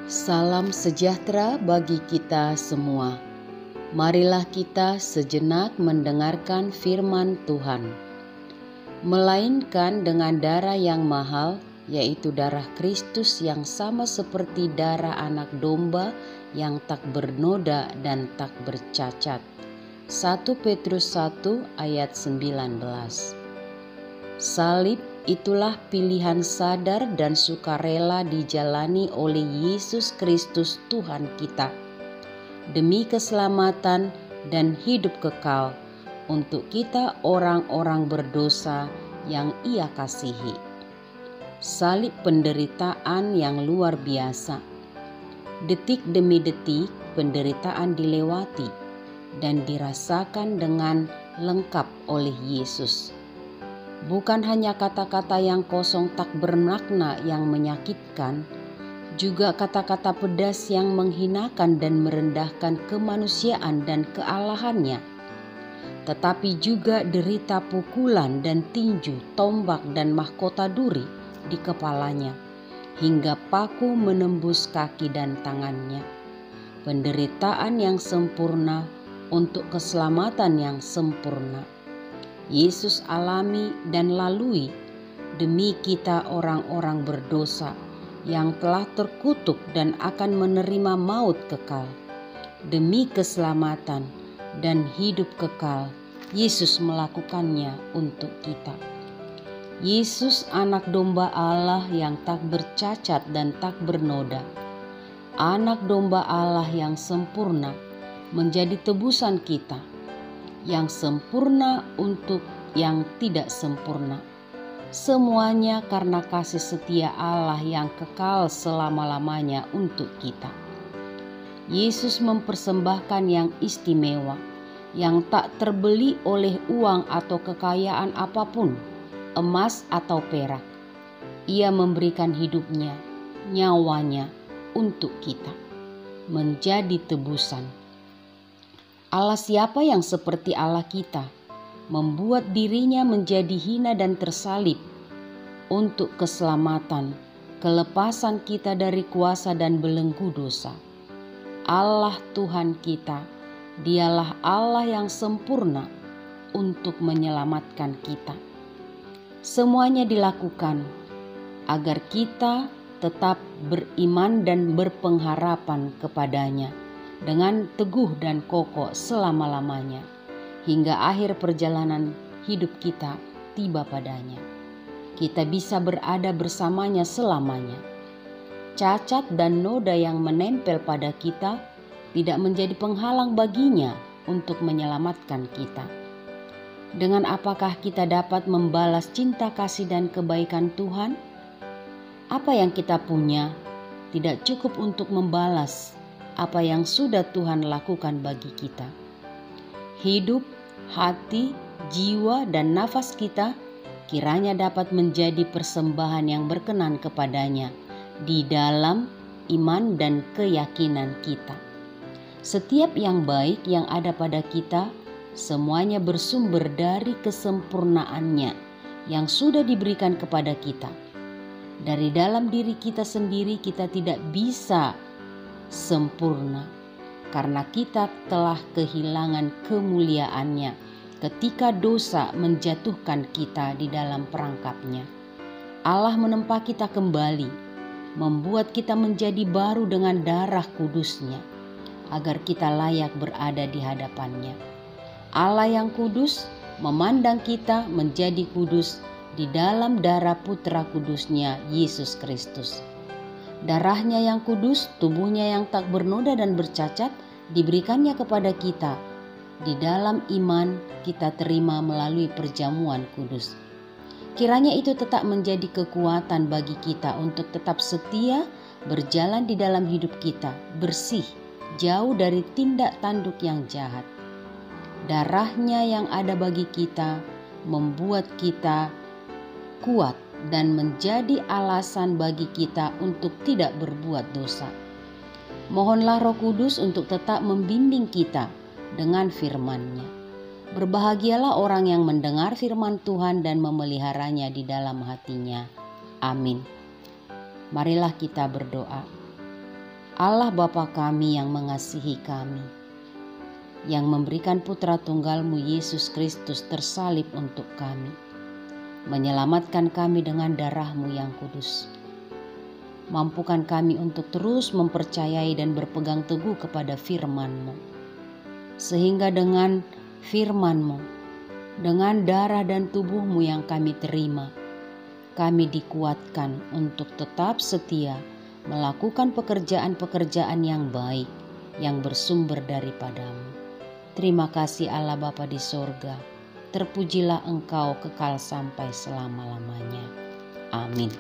Salam sejahtera bagi kita semua. Marilah kita sejenak mendengarkan firman Tuhan. Melainkan dengan darah yang mahal, yaitu darah Kristus yang sama seperti darah anak domba yang tak bernoda dan tak bercacat. 1 Petrus 1 ayat 19. Salib itulah pilihan sadar dan sukarela dijalani oleh Yesus Kristus Tuhan kita demi keselamatan dan hidup kekal untuk kita orang-orang berdosa yang Ia kasihi. Salib penderitaan yang luar biasa. Detik demi detik penderitaan dilewati dan dirasakan dengan lengkap oleh Yesus. Bukan hanya kata-kata yang kosong tak bermakna yang menyakitkan, juga kata-kata pedas yang menghinakan dan merendahkan kemanusiaan dan kealahannya. Tetapi juga derita pukulan dan tinju, tombak dan mahkota duri di kepalanya, hingga paku menembus kaki dan tangannya. Penderitaan yang sempurna untuk keselamatan yang sempurna. Yesus alami dan lalui demi kita orang-orang berdosa yang telah terkutuk dan akan menerima maut kekal. Demi keselamatan dan hidup kekal, Yesus melakukannya untuk kita. Yesus anak domba Allah yang tak bercacat dan tak bernoda. Anak domba Allah yang sempurna menjadi tebusan kita, yang sempurna untuk yang tidak sempurna. Semuanya karena kasih setia Allah yang kekal selama-lamanya untuk kita. Yesus mempersembahkan yang istimewa, yang tak terbeli oleh uang atau kekayaan apapun, emas atau perak. Ia memberikan hidupnya, nyawanya untuk kita, menjadi tebusan. Allah siapa yang seperti Allah kita, membuat dirinya menjadi hina dan tersalib untuk keselamatan, kelepasan kita dari kuasa dan belenggu dosa. Allah Tuhan kita, Dialah Allah yang sempurna untuk menyelamatkan kita. Semuanya dilakukan agar kita tetap beriman dan berpengharapan kepadanya dengan teguh dan kokoh selama-lamanya, hingga akhir perjalanan hidup kita tiba padanya. Kita bisa berada bersamanya selamanya. Cacat dan noda yang menempel pada kita tidak menjadi penghalang baginya untuk menyelamatkan kita. Dengan apakah kita dapat membalas cinta kasih dan kebaikan Tuhan? Apa yang kita punya tidak cukup untuk membalas apa yang sudah Tuhan lakukan bagi kita. Hidup, hati, jiwa, dan nafas kita kiranya dapat menjadi persembahan yang berkenan kepadanya di dalam iman dan keyakinan kita. Setiap yang baik yang ada pada kita, semuanya bersumber dari kesempurnaannya yang sudah diberikan kepada kita. Dari dalam diri kita sendiri kita tidak bisa sempurna, karena kita telah kehilangan kemuliaannya ketika dosa menjatuhkan kita di dalam perangkapnya. Allah menempa kita kembali, membuat kita menjadi baru dengan darah kudusnya, agar kita layak berada di hadapannya. Allah yang kudus memandang kita menjadi kudus di dalam darah Putra Kudusnya Yesus Kristus. Darahnya yang kudus, tubuhnya yang tak bernoda dan bercacat diberikannya kepada kita. Di dalam iman kita terima melalui perjamuan kudus. Kiranya itu tetap menjadi kekuatan bagi kita untuk tetap setia berjalan di dalam hidup kita, bersih, jauh dari tindak tanduk yang jahat. Darahnya yang ada bagi kita membuat kita kuat dan menjadi alasan bagi kita untuk tidak berbuat dosa. Mohonlah Roh Kudus untuk tetap membimbing kita dengan firman-Nya. Berbahagialah orang yang mendengar firman Tuhan dan memeliharanya di dalam hatinya. Amin. Marilah kita berdoa. Allah Bapa kami yang mengasihi kami, yang memberikan putra tunggal-Mu Yesus Kristus tersalib untuk kami, menyelamatkan kami dengan darah-Mu yang kudus. Mampukan kami untuk terus mempercayai dan berpegang teguh kepada firman-Mu, sehingga dengan firman-Mu, dengan darah dan tubuh-Mu yang kami terima, kami dikuatkan untuk tetap setia melakukan pekerjaan-pekerjaan yang baik yang bersumber daripada-Mu. Terima kasih Allah Bapa di sorga, terpujilah Engkau kekal sampai selama-lamanya. Amin.